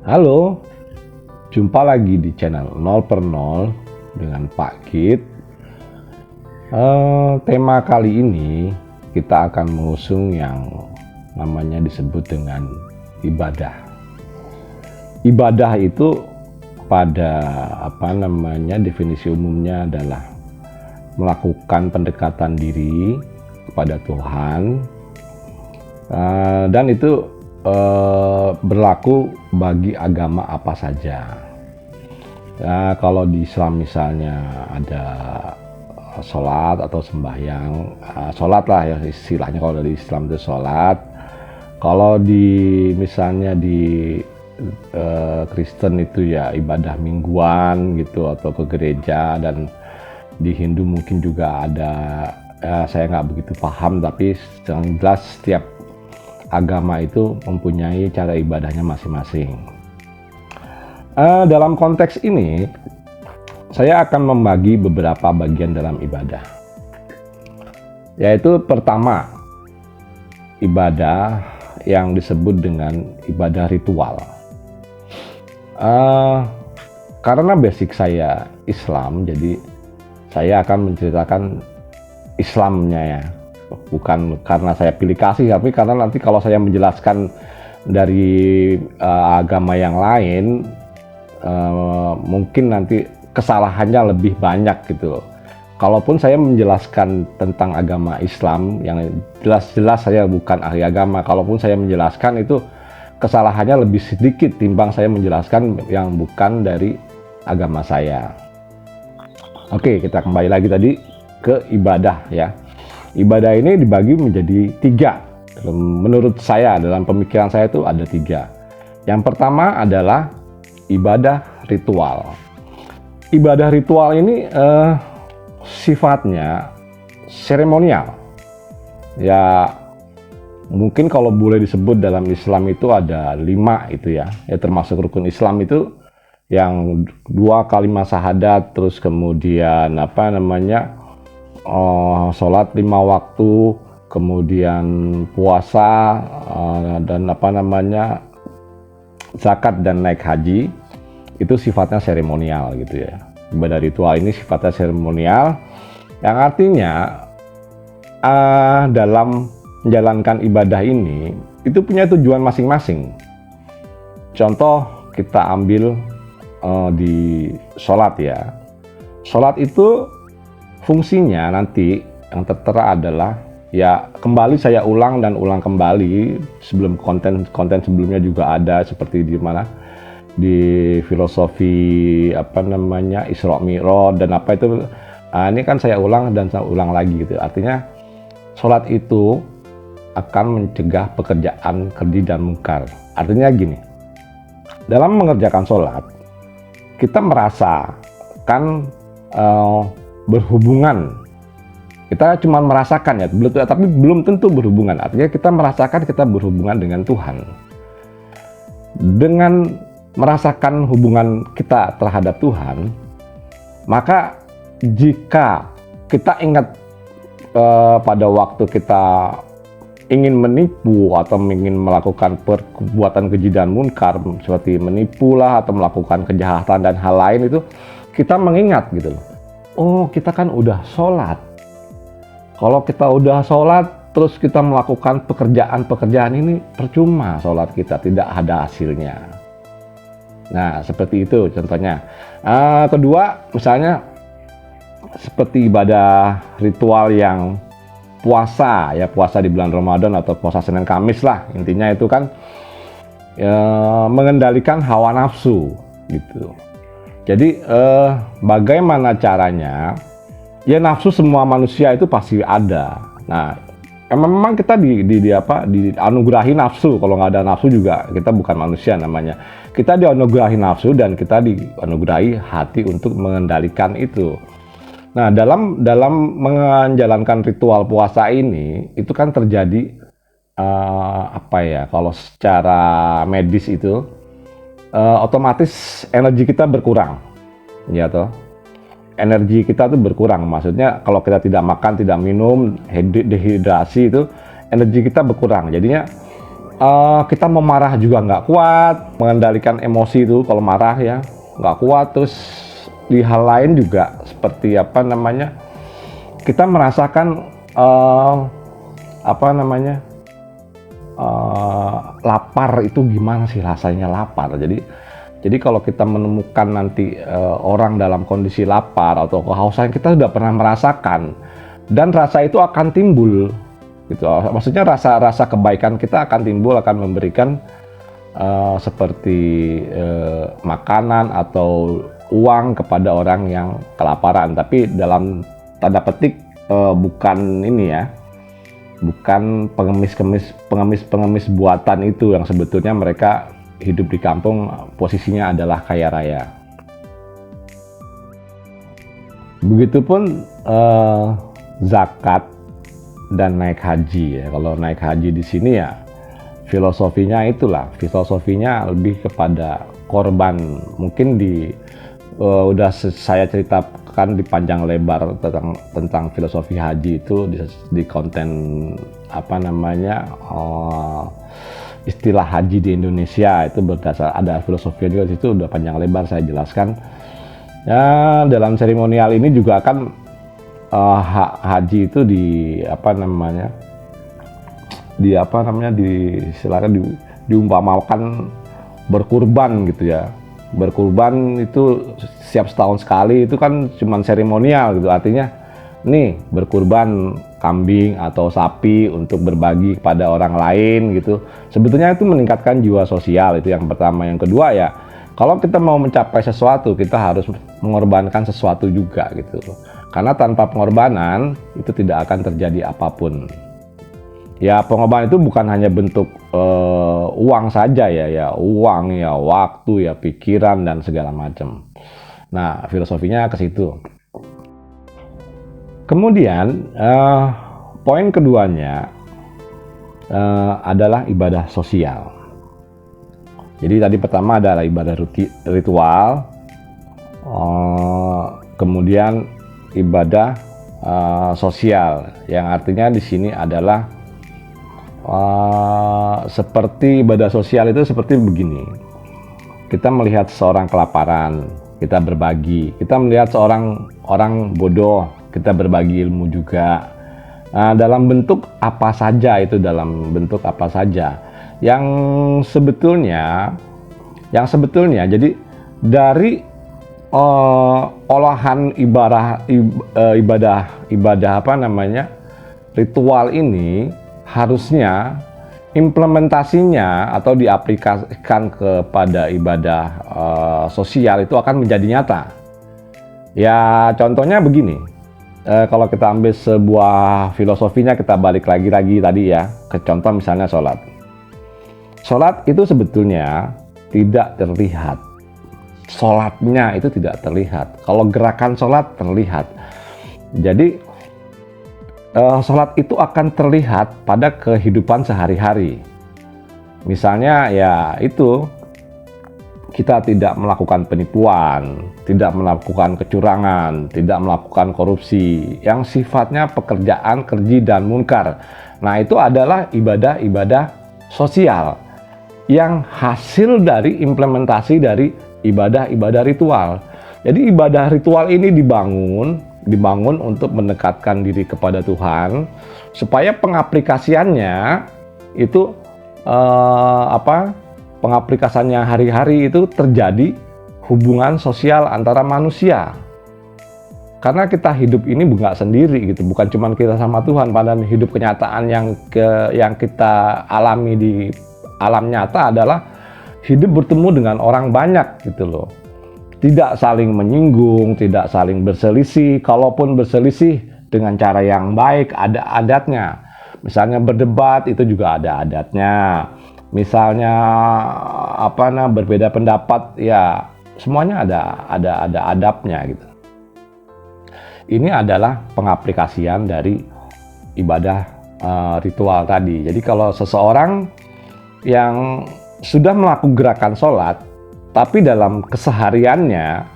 Halo, jumpa lagi di channel 0 per 0 dengan Pak Kit. Tema kali ini kita akan mengusung yang namanya disebut dengan ibadah. Ibadah itu pada definisi umumnya adalah melakukan pendekatan diri kepada Tuhan, dan itu berlaku bagi agama apa saja. Nah, kalau di Islam misalnya ada sholat atau sembahyang, sholat lah ya istilahnya, kalau dari Islam itu sholat. Kalau misalnya di Kristen itu ya ibadah mingguan gitu, atau ke gereja, dan di Hindu mungkin juga ada, saya nggak begitu paham, tapi yang jelas setiap agama itu mempunyai cara ibadahnya masing-masing. Dalam konteks ini, saya akan membagi beberapa bagian dalam ibadah. Yaitu pertama, ibadah yang disebut dengan ibadah ritual. Karena basic saya Islam, jadi saya akan menceritakan Islamnya ya. Bukan karena saya pilih kasih, tapi karena nanti kalau saya menjelaskan dari agama yang lain, mungkin nanti kesalahannya lebih banyak gitu. Kalaupun saya menjelaskan tentang agama Islam yang jelas-jelas saya bukan ahli agama, kalaupun saya menjelaskan itu kesalahannya lebih sedikit timbang saya menjelaskan yang bukan dari agama saya. Oke, kita kembali lagi tadi ke ibadah ya. Ibadah ini dibagi menjadi 3. Menurut saya, dalam pemikiran saya itu ada 3. Yang pertama adalah ibadah ritual. Ibadah ritual ini sifatnya seremonial. Ya, mungkin kalau boleh disebut dalam Islam itu ada 5 itu ya. Ya, termasuk rukun Islam itu yang 2 kalimat syahadat, terus kemudian sholat 5 waktu, kemudian puasa, dan zakat dan naik haji. Itu sifatnya seremonial gitu ya. Ibadah ritual ini sifatnya seremonial, yang artinya dalam menjalankan ibadah ini itu punya tujuan masing-masing. Contoh kita ambil di sholat ya. Sholat itu fungsinya nanti yang tertera adalah ya, kembali saya ulang dan ulang kembali, sebelum konten sebelumnya juga ada, seperti di mana di filosofi Isra Mi'raj dan apa itu. Ini kan saya ulang dan saya ulang lagi gitu. Artinya sholat itu akan mencegah pekerjaan keji dan mungkar. Artinya gini, dalam mengerjakan sholat kita merasakan berhubungan. Kita cuma merasakan ya, tapi belum tentu berhubungan. Artinya kita merasakan kita berhubungan dengan Tuhan. Dengan merasakan hubungan kita terhadap Tuhan, maka jika kita ingat pada waktu kita ingin menipu atau ingin melakukan perbuatan keji dan munkar, seperti menipu lah atau melakukan kejahatan dan hal lain, itu kita mengingat gitu loh. Oh, kita kan udah sholat. Kalau kita udah sholat, terus kita melakukan pekerjaan ini, percuma sholat kita, tidak ada hasilnya. Nah, seperti itu contohnya. Kedua, misalnya seperti ibadah ritual yang puasa, ya puasa di bulan Ramadan atau puasa Senin Kamis lah. Intinya itu kan mengendalikan hawa nafsu gitu. Jadi bagaimana caranya? Ya, nafsu semua manusia itu pasti ada. Nah, memang kita dianugerahi nafsu. Kalau nggak ada nafsu juga kita bukan manusia namanya. Kita dianugerahi nafsu dan kita dianugerahi hati untuk mengendalikan itu. Nah, dalam menjalankan ritual puasa ini itu kan terjadi kalau secara medis itu otomatis energi kita berkurang, ya toh. Energi kita tuh berkurang, maksudnya kalau kita tidak makan, tidak minum, dehidrasi, itu energi kita berkurang. Jadinya kita mau marah juga nggak kuat, mengendalikan emosi itu kalau marah ya nggak kuat. Terus di hal lain juga seperti apa namanya, kita merasakan lapar itu gimana sih rasanya lapar. Jadi kalau kita menemukan nanti orang dalam kondisi lapar atau kehausan, kita sudah pernah merasakan, dan rasa itu akan timbul gitu. Maksudnya rasa kebaikan kita akan timbul, akan memberikan seperti makanan atau uang kepada orang yang kelaparan. Tapi dalam tanda petik bukan ini ya, bukan pengemis buatan itu yang sebetulnya mereka hidup di kampung, posisinya adalah kaya raya. Begitupun zakat dan naik haji ya. Kalau naik haji di sini ya filosofinya lebih kepada korban. Mungkin udah saya ceritakan di panjang lebar tentang filosofi haji itu di konten istilah haji di Indonesia. Itu berdasar ada filosofi juga, itu udah panjang lebar saya jelaskan. Ya, dalam seremonial ini juga akan haji itu diumpamakan berkurban gitu ya. Berkurban itu setiap setahun sekali, itu kan cuman seremonial gitu. Artinya nih berkurban kambing atau sapi untuk berbagi kepada orang lain gitu. Sebetulnya itu meningkatkan jiwa sosial, itu yang pertama. Yang kedua ya, kalau kita mau mencapai sesuatu, kita harus mengorbankan sesuatu juga gitu. Karena tanpa pengorbanan itu tidak akan terjadi apapun. Ya, pengorbanan itu bukan hanya bentuk uang saja ya uang, ya waktu, ya pikiran dan segala macam. Nah, filosofinya ke situ. Kemudian poin keduanya adalah ibadah sosial. Jadi tadi pertama adalah ibadah ritual, kemudian ibadah sosial, yang artinya di sini adalah seperti ibadah sosial itu seperti begini. Kita melihat seorang kelaparan, kita berbagi. Kita melihat seorang orang bodoh, kita berbagi ilmu juga. Dalam bentuk apa saja itu, dalam bentuk apa saja. Yang sebetulnya jadi dari olahan ibadah ritual ini, harusnya implementasinya atau diaplikasikan kepada ibadah sosial itu akan menjadi nyata. Ya, contohnya begini. Kalau kita ambil sebuah filosofinya, kita balik lagi tadi ya ke contoh misalnya sholat. Sholat itu sebetulnya tidak terlihat. Sholatnya itu tidak terlihat. Kalau gerakan sholat terlihat. Jadi sholat itu akan terlihat pada kehidupan sehari-hari. Misalnya ya itu, kita tidak melakukan penipuan, tidak melakukan kecurangan, tidak melakukan korupsi, yang sifatnya pekerjaan keji dan munkar. Nah, itu adalah ibadah-ibadah sosial yang hasil dari implementasi dari ibadah-ibadah ritual. Jadi ibadah ritual ini dibangun untuk mendekatkan diri kepada Tuhan, supaya pengaplikasiannya itu pengaplikasiannya hari-hari itu terjadi hubungan sosial antara manusia. Karena kita hidup ini nggak sendiri gitu, bukan cuma kita sama Tuhan. Padahal hidup kenyataan yang kita alami di alam nyata adalah hidup bertemu dengan orang banyak gitu loh. Tidak saling menyinggung, tidak saling berselisih. Kalaupun berselisih dengan cara yang baik, ada adatnya. Misalnya berdebat, itu juga ada adatnya. Misalnya berbeda pendapat, ya semuanya ada adabnya gitu. Ini adalah pengaplikasian dari ibadah ritual tadi. Jadi kalau seseorang yang sudah melakukan gerakan sholat, tapi dalam kesehariannya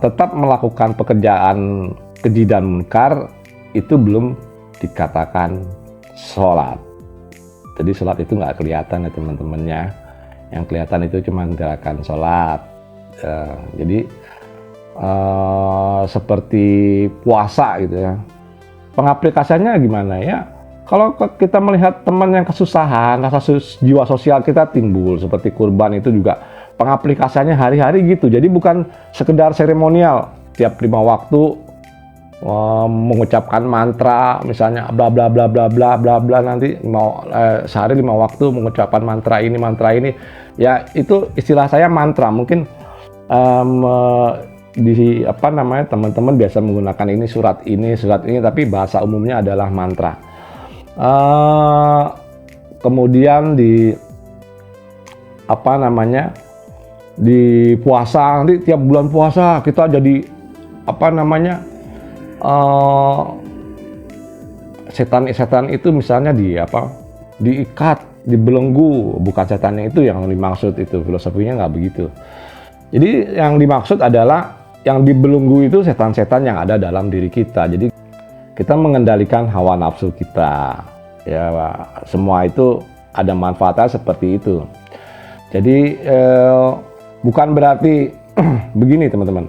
tetap melakukan pekerjaan keji dan munkar, itu belum dikatakan sholat. Jadi sholat itu nggak kelihatan ya teman-temannya. Yang kelihatan itu cuma gerakan sholat. Jadi seperti puasa gitu ya. Pengaplikasiannya gimana ya? Kalau kita melihat teman yang kesusahan, rasa jiwa sosial kita timbul. Seperti kurban itu juga pengaplikasiannya hari-hari gitu. Jadi bukan sekedar seremonial tiap 5 waktu mengucapkan mantra, misalnya bla bla bla bla bla bla bla, nanti sehari 5 waktu mengucapkan mantra ini ya. Itu istilah saya mantra. Mungkin di teman-teman biasa menggunakan surat ini, tapi bahasa umumnya adalah mantra. Kemudian di di puasa, nanti tiap bulan puasa kita jadi setan itu misalnya diikat, dibelenggu. Bukan setannya itu yang dimaksud, itu filosofinya nggak begitu. Jadi yang dimaksud adalah yang dibelenggu itu setan-setan yang ada dalam diri kita. Jadi kita mengendalikan hawa nafsu kita. Ya, semua itu ada manfaatnya seperti itu. Jadi bukan berarti begini teman-teman.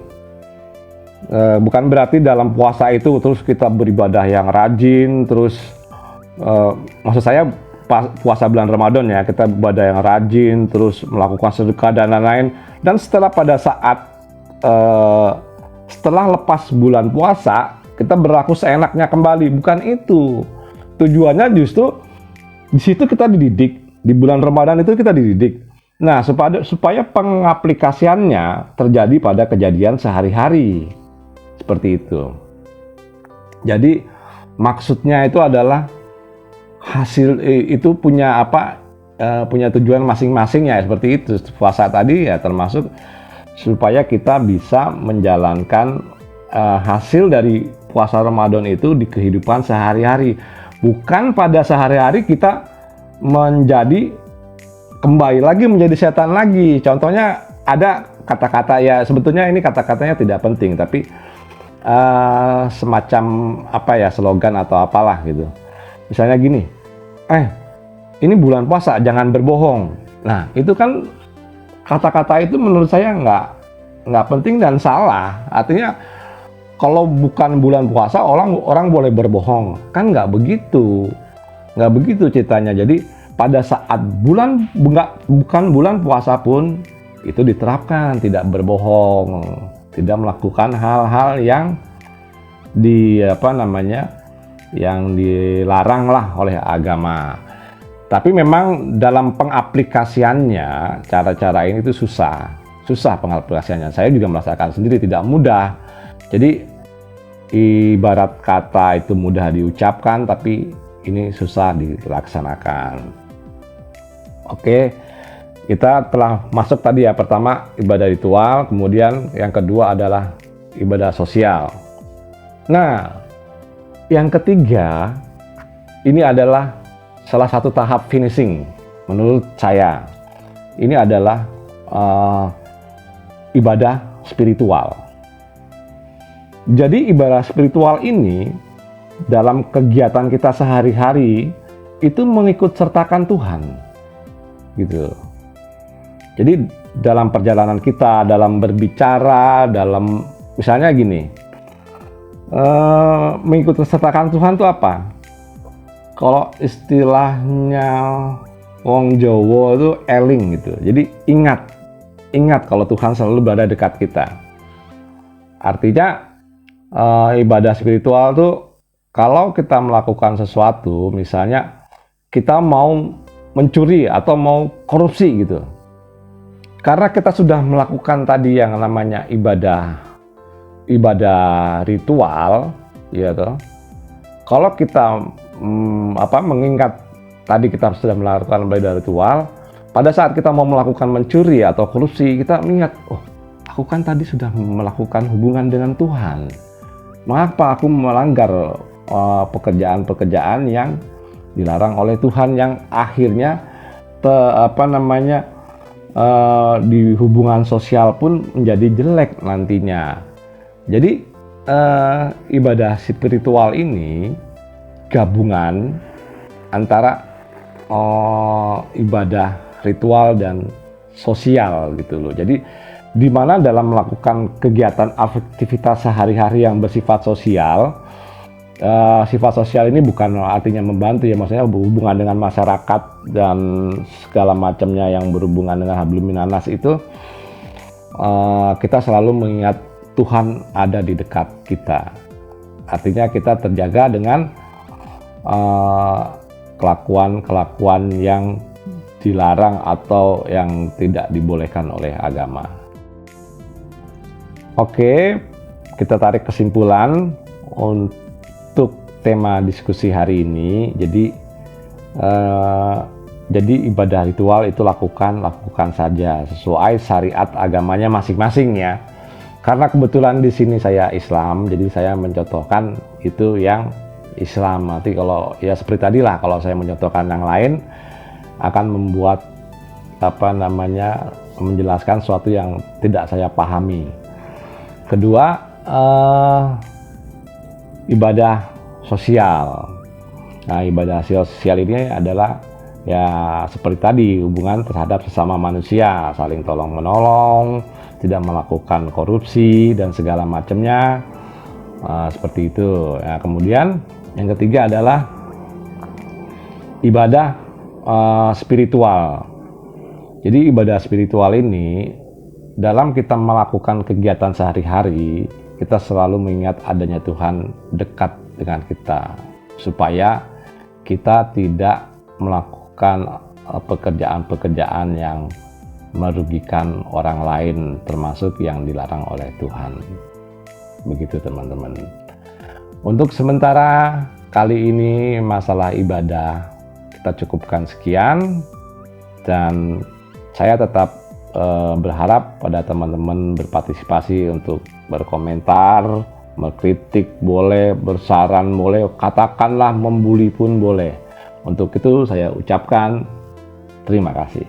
Bukan berarti dalam puasa itu terus kita beribadah yang rajin, terus maksud saya puasa bulan Ramadan ya, kita beribadah yang rajin, terus melakukan sedekah dan lain-lain. Dan setelah setelah lepas bulan puasa, kita berlaku seenaknya kembali. Bukan itu. Tujuannya justru di situ kita dididik. Di bulan Ramadan itu kita dididik. Nah, supaya pengaplikasiannya terjadi pada kejadian sehari-hari. Seperti itu. Jadi maksudnya itu adalah hasil itu punya punya tujuan masing-masing ya, seperti itu. Puasa tadi ya termasuk supaya kita bisa menjalankan hasil dari puasa Ramadan itu di kehidupan sehari-hari. Bukan pada sehari-hari kita kembali lagi menjadi setan lagi. Contohnya ada kata-kata, ya sebetulnya ini kata-katanya tidak penting, tapi semacam slogan atau apalah gitu. Misalnya gini, ini bulan puasa, jangan berbohong. Nah, itu kan kata-kata itu menurut saya nggak penting dan salah. Artinya kalau bukan bulan puasa orang boleh berbohong, kan nggak begitu ceritanya. Jadi pada saat bukan bulan puasa pun itu diterapkan tidak berbohong, tidak melakukan hal-hal yang yang dilarang lah oleh agama. Tapi memang dalam pengaplikasiannya, cara-cara ini itu susah pengaplikasiannya. Saya juga merasakan sendiri tidak mudah. Jadi ibarat kata itu mudah diucapkan, tapi ini susah dilaksanakan. Oke, kita telah masuk tadi ya, pertama ibadah ritual, kemudian yang kedua adalah ibadah sosial. Nah, yang ketiga ini adalah salah satu tahap finishing menurut saya. Ini adalah ibadah spiritual. Jadi ibadah spiritual ini dalam kegiatan kita sehari-hari itu mengikut sertakan Tuhan, gitu. Jadi dalam perjalanan kita, dalam berbicara, dalam misalnya gini, mengikut sertakan Tuhan itu apa? Kalau istilahnya wong Jawa itu eling gitu. Jadi ingat kalau Tuhan selalu berada dekat kita. Artinya ibadah spiritual itu kalau kita melakukan sesuatu, misalnya kita mau mencuri atau mau korupsi gitu. Karena kita sudah melakukan tadi yang namanya ibadah ritual, ya toh. Kalau kita mengingat tadi kita sudah melakukan ibadah ritual, pada saat kita mau melakukan mencuri atau korupsi, kita mengingat, oh, aku kan tadi sudah melakukan hubungan dengan Tuhan. Mengapa aku melanggar pekerjaan-pekerjaan yang dilarang oleh Tuhan, yang akhirnya di hubungan sosial pun menjadi jelek nantinya. Jadi ibadah spiritual ini gabungan antara ibadah ritual dan sosial gitu loh. Jadi di mana dalam melakukan kegiatan aktivitas sehari-hari yang bersifat sosial, sifat sosial ini bukan artinya membantu ya, maksudnya berhubungan dengan masyarakat dan segala macamnya yang berhubungan dengan hablum minanas itu, kita selalu mengingat Tuhan ada di dekat kita. Artinya kita terjaga dengan kelakuan-kelakuan yang dilarang atau yang tidak dibolehkan oleh agama. Oke, kita tarik kesimpulan untuk tema diskusi hari ini. Jadi ibadah ritual itu lakukan saja sesuai syariat agamanya masing-masing ya. Karena kebetulan di sini saya Islam, jadi saya mencontohkan itu yang Islam. Nanti kalau ya seperti tadi lah, kalau saya mencontohkan yang lain akan membuat menjelaskan sesuatu yang tidak saya pahami. Kedua, ibadah sosial. Nah, ibadah sosial ini adalah ya seperti tadi, hubungan terhadap sesama manusia, saling tolong menolong, tidak melakukan korupsi dan segala macamnya, seperti itu. Nah, kemudian yang ketiga adalah ibadah spiritual. Jadi ibadah spiritual ini dalam kita melakukan kegiatan sehari-hari, kita selalu mengingat adanya Tuhan dekat dengan kita, supaya kita tidak melakukan pekerjaan-pekerjaan yang merugikan orang lain, termasuk yang dilarang oleh Tuhan. Begitu teman-teman. Untuk sementara kali ini masalah ibadah kita cukupkan sekian, dan saya tetap berharap pada teman-teman berpartisipasi untuk berkomentar, mengkritik boleh, bersaran boleh, katakanlah membuli pun boleh. Untuk itu saya ucapkan terima kasih.